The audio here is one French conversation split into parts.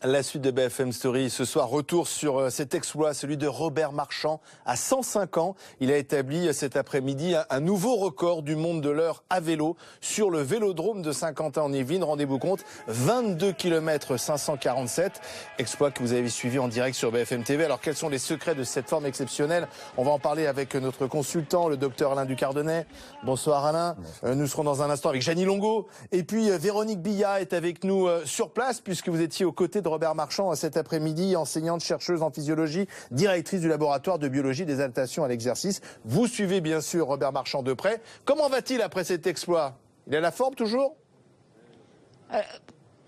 La suite de BFM Story ce soir, retour sur cet exploit, celui de Robert Marchand. À 105 ans, il a établi cet après-midi un nouveau record du monde de l'heure à vélo sur le vélodrome de Saint-Quentin-en-Yvelines. Rendez-vous compte, 22 km 547. Exploit que vous avez suivi en direct sur BFM TV. Alors quels sont les secrets de cette forme exceptionnelle? On va en parler avec notre consultant, le docteur Alain Ducardonnet. Bonsoir Alain. Nous serons dans un instant avec Jeannie Longo. Et puis Véronique Billat est avec nous sur place puisque vous étiez aux côtés de Robert Marchand cet après-midi, enseignante, chercheuse en physiologie, directrice du laboratoire de biologie des adaptations à l'exercice. Vous suivez bien sûr Robert Marchand de près. Comment va-t-il après cet exploit? Il a la forme toujours?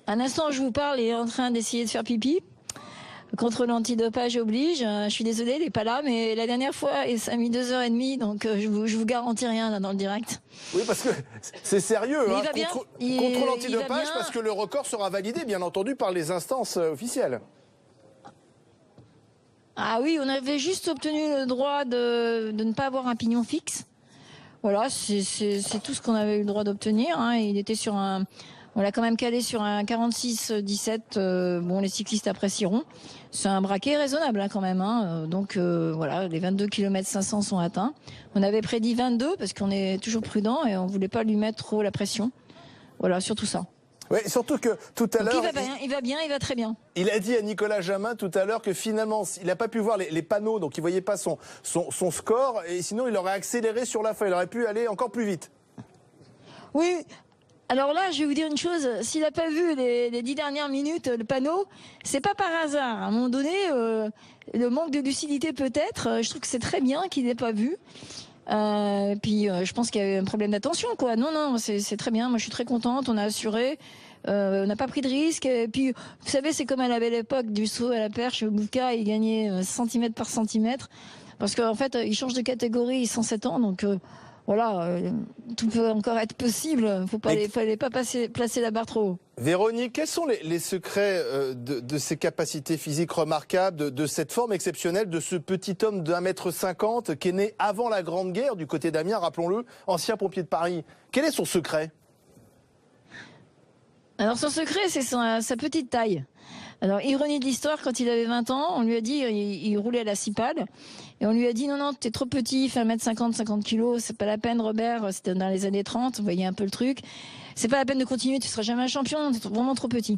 Un instant, je vous parle, il est en train d'essayer de faire pipi. Contrôle antidopage oblige. Je suis désolée, il n'est pas là, mais la dernière fois, ça a mis 2h30, donc je vous garantis rien là, dans le direct. Oui, parce que c'est sérieux, hein, il va bien. Contrôle antidopage, parce que le record sera validé, bien entendu, par les instances officielles. Ah oui, on avait juste obtenu le droit de ne pas avoir un pignon fixe. Voilà, c'est tout ce qu'on avait eu le droit d'obtenir. Hein. Il était sur un... On l'a quand même calé sur un 46-17. Bon, les cyclistes apprécieront. C'est un braquet raisonnable hein, quand même. Hein. Donc voilà, les 22 km 500 sont atteints. On avait prédit 22 parce qu'on est toujours prudent et on voulait pas lui mettre trop la pression. Voilà, surtout ça. Oui, surtout que tout à l'heure... Il va très bien. Il a dit à Nicolas Jamin tout à l'heure que finalement, il n'a pas pu voir les panneaux, donc il ne voyait pas son score. Et sinon, il aurait accéléré sur la fin. Il aurait pu aller encore plus vite. Oui. Alors là, je vais vous dire une chose, s'il n'a pas vu les 10 dernières minutes, le panneau, c'est pas par hasard. À un moment donné, le manque de lucidité peut-être, je trouve que c'est très bien qu'il n'ait pas vu. Puis je pense qu'il y a eu un problème d'attention, quoi. Non, c'est très bien, moi je suis très contente, on a assuré, on n'a pas pris de risque. Et puis, vous savez, c'est comme à la belle époque du saut à la perche, Bouka, il gagnait centimètre par centimètre, parce qu'en fait, il change de catégorie, il a 107 ans, donc... Voilà, tout peut encore être possible. Fallait pas placer la barre trop haut. Véronique, quels sont les secrets de ces capacités physiques remarquables, de cette forme exceptionnelle de ce petit homme d'1,50 m qui est né avant la Grande Guerre du côté d'Amiens, rappelons-le, ancien pompier de Paris? Quel est son secret? Alors son secret, c'est sa petite taille. Alors, ironie de l'histoire, quand il avait 20 ans, on lui a dit, il roulait à la cipale, et on lui a dit, non, t'es trop petit, fais 1m50, 50 kg, c'est pas la peine, Robert, c'était dans les années 30, vous voyez un peu le truc, c'est pas la peine de continuer, tu seras jamais un champion, t'es vraiment trop petit.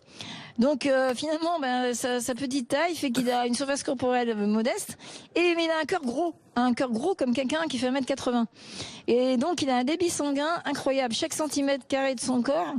Donc, finalement, sa petite taille fait qu'il a une surface corporelle modeste, mais il a un cœur gros comme quelqu'un qui fait 1m80. Et donc, il a un débit sanguin incroyable. Chaque centimètre carré de son corps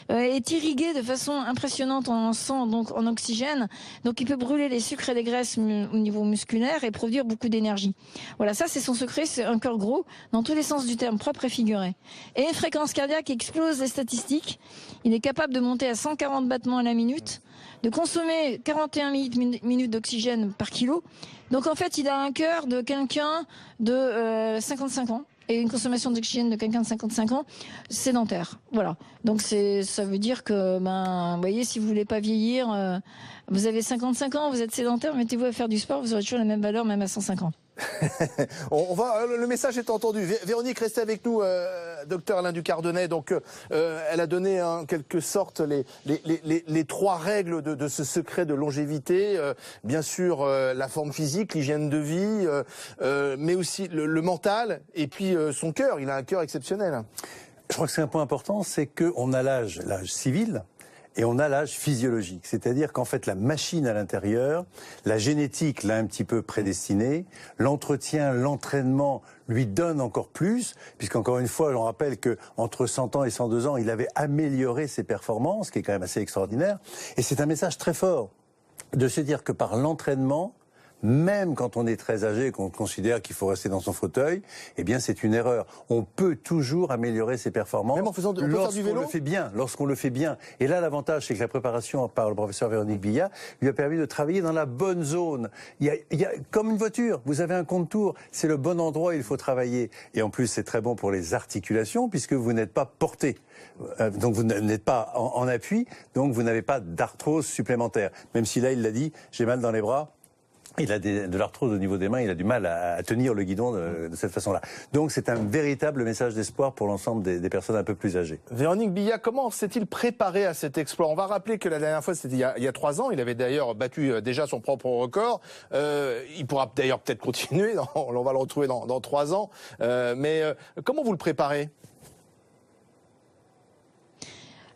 est irrigué de façon impressionnante en sang, donc en oxygène. Donc, il peut brûler les sucres et les graisses au niveau musculaire et produire beaucoup d'énergie. Voilà, ça, c'est son secret. C'est un cœur gros dans tous les sens du terme, propre et figuré. Et une fréquence cardiaque qui explose les statistiques. Il est capable de monter à 140 battements à la minute, de consommer 41 minutes d'oxygène par kilo. Donc, en fait, il a un cœur de quelqu'un de 55 ans. Et une consommation d'oxygène de quelqu'un de 55 ans, sédentaire. Voilà. Donc ça veut dire que, vous voyez, si vous voulez pas vieillir, vous avez 55 ans, vous êtes sédentaire, mettez-vous à faire du sport, vous aurez toujours la même valeur, même à 105 ans. Le message est entendu. Véronique, restez avec nous, docteur Alain Ducardonnet. Donc, elle a donné en quelque sorte les trois règles de ce secret de longévité. Bien sûr, la forme physique, l'hygiène de vie, mais aussi le mental et puis son cœur. Il a un cœur exceptionnel. Je crois que c'est un point important, c'est qu'on a l'âge civil. Et on a l'âge physiologique, c'est-à-dire qu'en fait la machine à l'intérieur, la génétique l'a un petit peu prédestiné, l'entretien, l'entraînement lui donne encore plus, puisqu'encore une fois, j'en rappelle que entre 100 ans et 102 ans, il avait amélioré ses performances, ce qui est quand même assez extraordinaire. Et c'est un message très fort de se dire que par l'entraînement, même quand on est très âgé et qu'on considère qu'il faut rester dans son fauteuil, eh bien c'est une erreur. On peut toujours améliorer ses performances. Même en faisant du vélo. Lorsqu'on le fait bien. Et là, l'avantage, c'est que la préparation par le professeur Véronique Billat lui a permis de travailler dans la bonne zone. Il y a comme une voiture, vous avez un contour, c'est le bon endroit où il faut travailler. Et en plus, c'est très bon pour les articulations puisque vous n'êtes pas porté. Donc vous n'êtes pas en appui, donc vous n'avez pas d'arthrose supplémentaire. Même si là, il l'a dit, j'ai mal dans les bras. Il a de l'arthrose au niveau des mains, il a du mal à tenir le guidon de cette façon-là. Donc c'est un véritable message d'espoir pour l'ensemble des personnes un peu plus âgées. Véronique Billat, comment s'est-il préparé à cet exploit? On va rappeler que la dernière fois, c'était il y a 3 ans. Il avait d'ailleurs battu déjà son propre record. Il pourra d'ailleurs peut-être continuer. On va le retrouver dans 3 ans. Mais comment vous le préparez?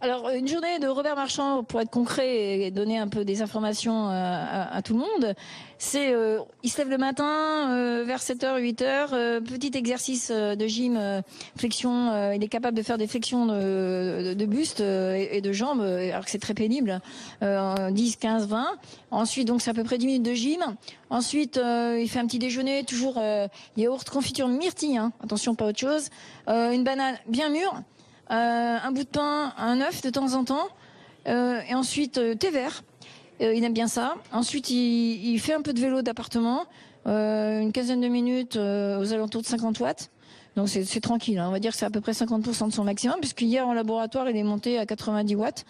Alors, une journée de Robert Marchand, pour être concret et donner un peu des informations à tout le monde, c'est il se lève le matin vers 7h, 8h, petit exercice de gym, flexion, il est capable de faire des flexions de buste et de jambes, alors que c'est très pénible, 10, 15, 20. Ensuite, donc c'est à peu près 10 minutes de gym. Ensuite, il fait un petit déjeuner, toujours yaourt, confiture, myrtille, hein, attention, pas autre chose, une banane bien mûre, un bout de pain, un œuf de temps en temps, et ensuite thé vert. Il aime bien ça. Ensuite, il fait un peu de vélo d'appartement, une quinzaine de minutes aux alentours de 50 watts. Donc c'est tranquille, hein. On va dire que c'est à peu près 50% de son maximum, puisque hier en laboratoire, il est monté à 90 watts.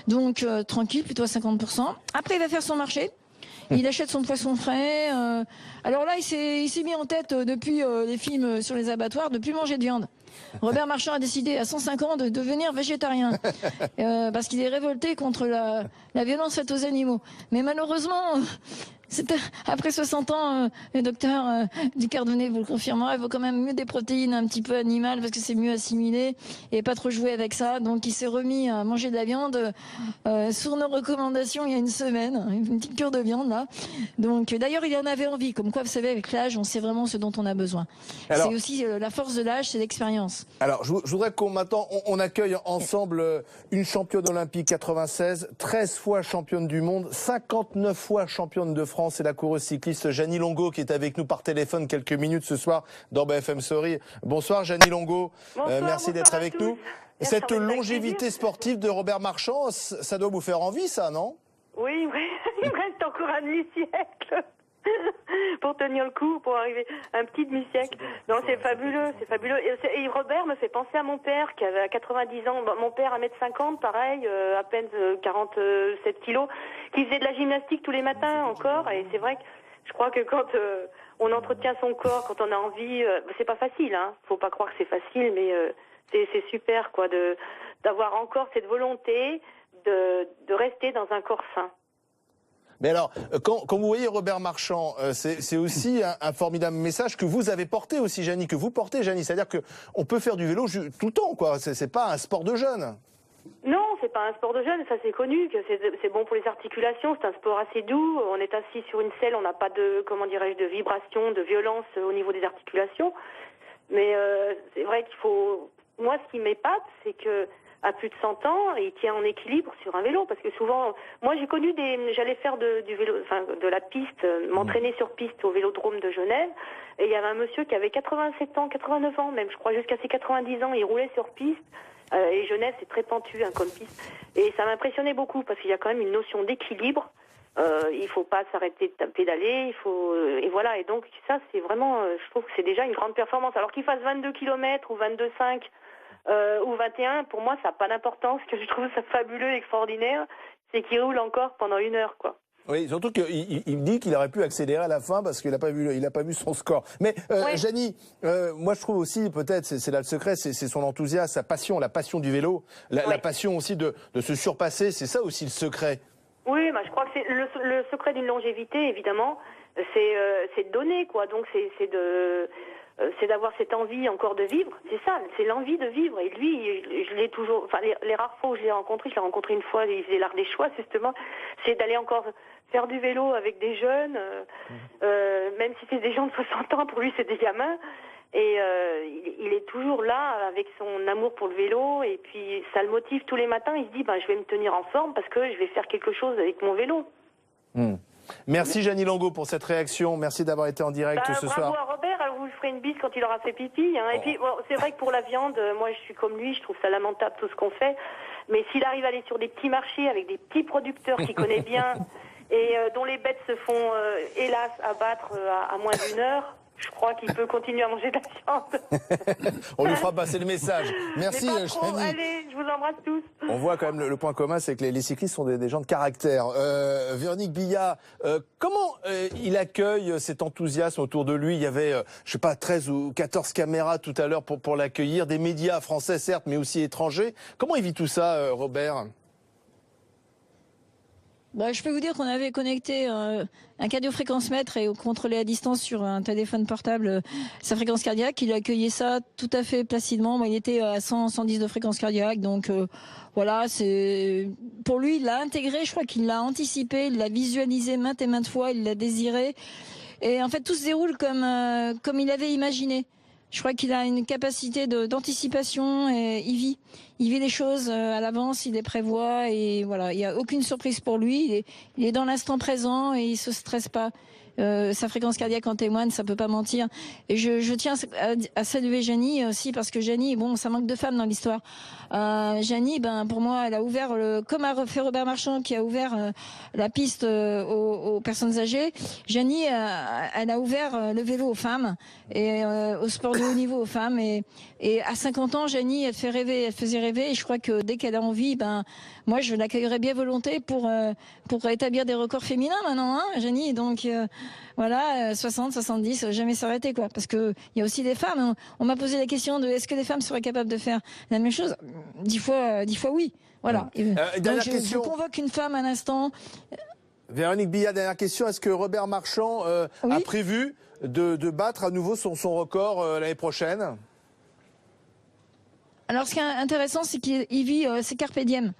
Donc tranquille, plutôt à 50%. Après, il va faire son marché. Il achète son poisson frais. Alors là, il s'est mis en tête depuis les films sur les abattoirs de plus manger de viande. Robert Marchand a décidé à 105 ans de devenir végétarien parce qu'il est révolté contre la violence faite aux animaux. Mais malheureusement, après 60 ans, le docteur Ducardonnet vous le confirmera, il faut quand même mieux des protéines un petit peu animales parce que c'est mieux assimilé et pas trop jouer avec ça. Donc il s'est remis à manger de la viande sur nos recommandations il y a une semaine, une petite cure de viande là. Donc d'ailleurs il en avait envie, comme quoi vous savez avec l'âge on sait vraiment ce dont on a besoin. C'est aussi la force de l'âge, c'est l'expérience. Alors je voudrais qu'on maintenant on accueille ensemble une championne olympique 96, 13 fois championne du monde, 59 fois championne de France. C'est la coureuse cycliste Jeannie Longo qui est avec nous par téléphone quelques minutes ce soir dans BFM Story. Bonsoir Jeannie Longo, merci d'être avec nous. Cette longévité sportive de Robert Marchand, ça doit vous faire envie ça, non? Oui, il me reste encore un demi-siècle pour tenir le coup, pour arriver à un petit demi-siècle. Non, c'est fabuleux, c'est fabuleux. Et Robert me fait penser à mon père qui avait 90 ans. Mon père 1m50, pareil, à peine 47 kilos, qui faisait de la gymnastique tous les matins encore. Et c'est vrai que je crois que quand on entretient son corps, quand on a envie, c'est pas facile, hein. Faut pas croire que c'est facile, mais c'est super, quoi, d'avoir encore cette volonté de rester dans un corps sain. Mais alors, quand vous voyez Robert Marchand, c'est aussi un formidable message que vous avez porté aussi, Jeannie, que vous portez, Jeannie. C'est-à-dire qu'on peut faire du vélo tout le temps, quoi. C'est pas un sport de jeunes. Non, c'est pas un sport de jeunes, ça c'est connu, que c'est bon pour les articulations, c'est un sport assez doux. On est assis sur une selle, on n'a pas de, comment dirais-je, de vibration, de violence au niveau des articulations. Mais c'est vrai qu'il faut... Moi, ce qui m'épate, c'est que à plus de 100 ans, il tient en équilibre sur un vélo, parce que souvent, moi j'ai connu j'allais faire du vélo, enfin de la piste, m'entraîner sur piste au Vélodrome de Genève, et il y avait un monsieur qui avait 87 ans, 89 ans même, je crois jusqu'à ses 90 ans, il roulait sur piste, et Genève c'est très pentu hein, comme piste, et ça m'impressionnait beaucoup, parce qu'il y a quand même une notion d'équilibre, il faut pas s'arrêter de pédaler, et voilà, et donc ça c'est vraiment, je trouve que c'est déjà une grande performance, alors qu'il fasse 22 km ou 22,5 ou 21, pour moi, ça n'a pas d'importance. Ce que je trouve ça fabuleux, extraordinaire, c'est qu'il roule encore pendant 1 heure, quoi. Oui, surtout qu'il dit qu'il aurait pu accélérer à la fin parce qu'il n'a pas vu son score. Mais ouais. Jeannie, moi je trouve aussi, peut-être, c'est là le secret, c'est son enthousiasme, sa passion, la passion du vélo, la passion aussi de se surpasser, c'est ça aussi le secret. Oui, bah, je crois que c'est le secret d'une longévité, évidemment, c'est de donner, quoi. Donc c'est d'avoir cette envie encore de vivre, c'est ça, c'est l'envie de vivre. Et lui, je l'ai toujours, enfin les rares fois où je l'ai rencontré une fois, il faisait l'art des choix justement, c'est d'aller encore faire du vélo avec des jeunes, même si c'est des gens de 60 ans, pour lui c'est des gamins. Et il est toujours là avec son amour pour le vélo, et puis ça le motive tous les matins, il se dit je vais me tenir en forme parce que je vais faire quelque chose avec mon vélo. Merci Jeannie Longo pour cette réaction, merci d'avoir été en direct ce soir. Bravo à Robert, vous lui ferez une bise quand il aura fait pipi. Hein. Et puis bon, c'est vrai que pour la viande, moi je suis comme lui, je trouve ça lamentable tout ce qu'on fait. Mais s'il arrive à aller sur des petits marchés avec des petits producteurs qu'il connaît bien et dont les bêtes se font hélas abattre à moins d'1 heure, Je crois qu'il peut continuer à manger de la viande. On lui fera passer le message. Merci, Mais pas trop. Chani. Allez, je vous embrasse tous. On voit quand même le point commun, c'est que les cyclistes sont des gens de caractère. Véronique Billat, comment il accueille cet enthousiasme autour de lui? Il y avait, je sais pas, 13 ou 14 caméras tout à l'heure pour l'accueillir, des médias français certes, mais aussi étrangers. Comment il vit tout ça, Robert? Bah, je peux vous dire qu'on avait connecté un cardiofréquencemètre et on contrôlait à distance sur un téléphone portable sa fréquence cardiaque. Il a accueilli ça tout à fait placidement. Il était à 100, 110 de fréquence cardiaque. Donc voilà, c'est pour lui, il l'a intégré. Je crois qu'il l'a anticipé, il l'a visualisé maintes et maintes fois, il l'a désiré. Et en fait, tout se déroule comme il avait imaginé. Je crois qu'il a une capacité d'anticipation et il vit les choses à l'avance, il les prévoit et voilà, il n'y a aucune surprise pour lui. Il est dans l'instant présent et il se stresse pas. Sa fréquence cardiaque en témoigne, ça peut pas mentir. Et je tiens à saluer Janie aussi parce que Janie, bon, ça manque de femmes dans l'histoire. Janie, pour moi, elle a ouvert comme a fait Robert Marchand qui a ouvert la piste aux personnes âgées. Janie, elle a ouvert le vélo aux femmes et au sport de haut niveau aux femmes. Et à 50 ans, Janie, elle faisait rêver. Et je crois que dès qu'elle a envie, moi, je l'accueillerais bien volonté pour établir des records féminins maintenant, hein, Janie. Donc voilà, 60, 70, jamais s'arrêter quoi. Parce que il y a aussi des femmes. On m'a posé la question de est-ce que les femmes seraient capables de faire la même chose. 10 fois oui. Voilà. Donc je convoque une femme à l'instant. Véronique Billat, dernière question. Est-ce que Robert Marchand a prévu de battre à nouveau son record l'année prochaine? Alors ce qui est intéressant, c'est qu'il vit ses carpe diem.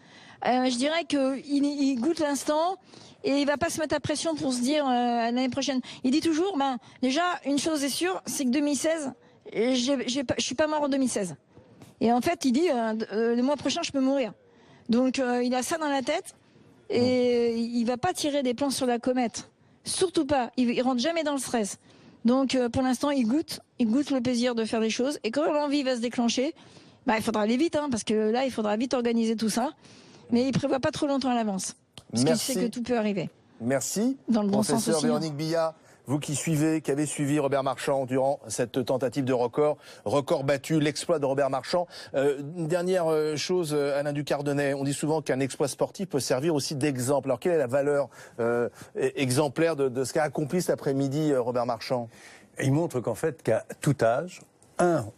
Je dirais qu'il goûte l'instant et il va pas se mettre à pression pour se dire l'année prochaine. Il dit toujours, déjà une chose est sûre, c'est que 2016, je suis pas mort en 2016. Et en fait, il dit le mois prochain, je peux mourir. Donc il a ça dans la tête et il va pas tirer des plans sur la comète. Surtout pas. Il rentre jamais dans le stress. Donc pour l'instant, il goûte le plaisir de faire les choses. Et quand l'envie va se déclencher, il faudra aller vite, parce que là, il faudra vite organiser tout ça. Mais il prévoit pas trop longtemps à l'avance. Parce qu'il sait que tout peut arriver. Merci. Dans le bon sens aussi. Véronique Billat, vous qui avez suivi Robert Marchand durant cette tentative de record battu, l'exploit de Robert Marchand. Une dernière chose, Alain Ducardonnet, on dit souvent qu'un exploit sportif peut servir aussi d'exemple. Alors quelle est la valeur exemplaire de ce qu'a accompli cet après-midi Robert Marchand? Il montre qu'en fait, qu'à tout âge,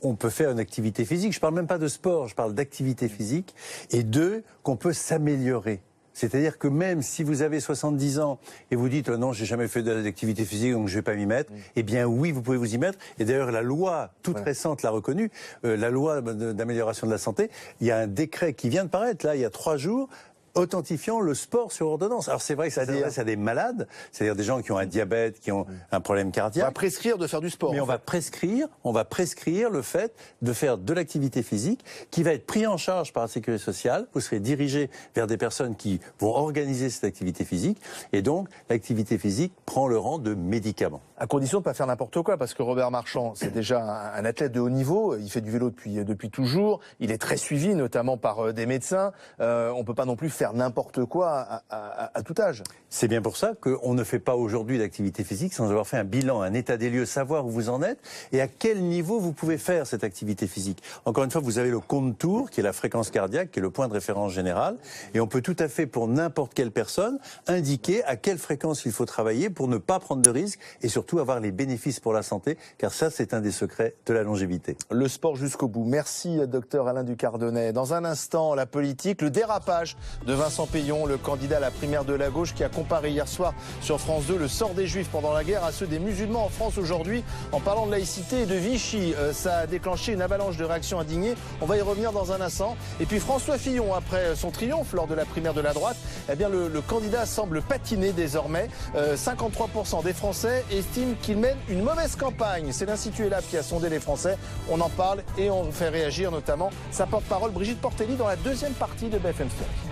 on peut faire une activité physique. Je parle même pas de sport, je parle d'activité physique. Et deux, qu'on peut s'améliorer. C'est-à-dire que même si vous avez 70 ans et vous dites non, j'ai jamais fait d'activité physique donc je vais pas m'y mettre, eh bien oui, vous pouvez vous y mettre. Et d'ailleurs la loi toute récente l'a reconnu, la loi d'amélioration de la santé. Il y a un décret qui vient de paraître là il y a 3 jours. Authentifiant le sport sur ordonnance. Alors c'est vrai que ça s'adresse à des malades, c'est-à-dire des gens qui ont un diabète, qui ont un problème cardiaque. On va prescrire de faire du sport. Mais on va prescrire le fait de faire de l'activité physique qui va être pris en charge par la sécurité sociale. Vous serez dirigé vers des personnes qui vont organiser cette activité physique et donc l'activité physique prend le rang de médicament. À condition de ne pas faire n'importe quoi, parce que Robert Marchand, c'est déjà un athlète de haut niveau, il fait du vélo depuis toujours, il est très suivi notamment par des médecins, on peut pas non plus faire n'importe quoi à tout âge. C'est bien pour ça qu'on ne fait pas aujourd'hui d'activité physique sans avoir fait un bilan, un état des lieux, savoir où vous en êtes et à quel niveau vous pouvez faire cette activité physique. Encore une fois, vous avez le compte-tour, qui est la fréquence cardiaque, qui est le point de référence général, et on peut tout à fait, pour n'importe quelle personne, indiquer à quelle fréquence il faut travailler pour ne pas prendre de risques et surtout avoir les bénéfices pour la santé, car ça, c'est un des secrets de la longévité. Le sport jusqu'au bout. Merci, docteur Alain Ducardonnet. Dans un instant, la politique, le dérapage de Vincent Peillon, le candidat à la primaire de la gauche qui a comparé hier soir sur France 2 le sort des Juifs pendant la guerre à ceux des musulmans en France aujourd'hui. En parlant de laïcité et de Vichy, ça a déclenché une avalanche de réactions indignées. On va y revenir dans un instant. Et puis François Fillon, après son triomphe lors de la primaire de la droite, eh bien le candidat semble patiner désormais. 53% des Français estiment qu'il mène une mauvaise campagne. C'est l'Institut ELAB qui a sondé les Français. On en parle et on fait réagir notamment sa porte-parole Brigitte Portelli dans la deuxième partie de BFM Story.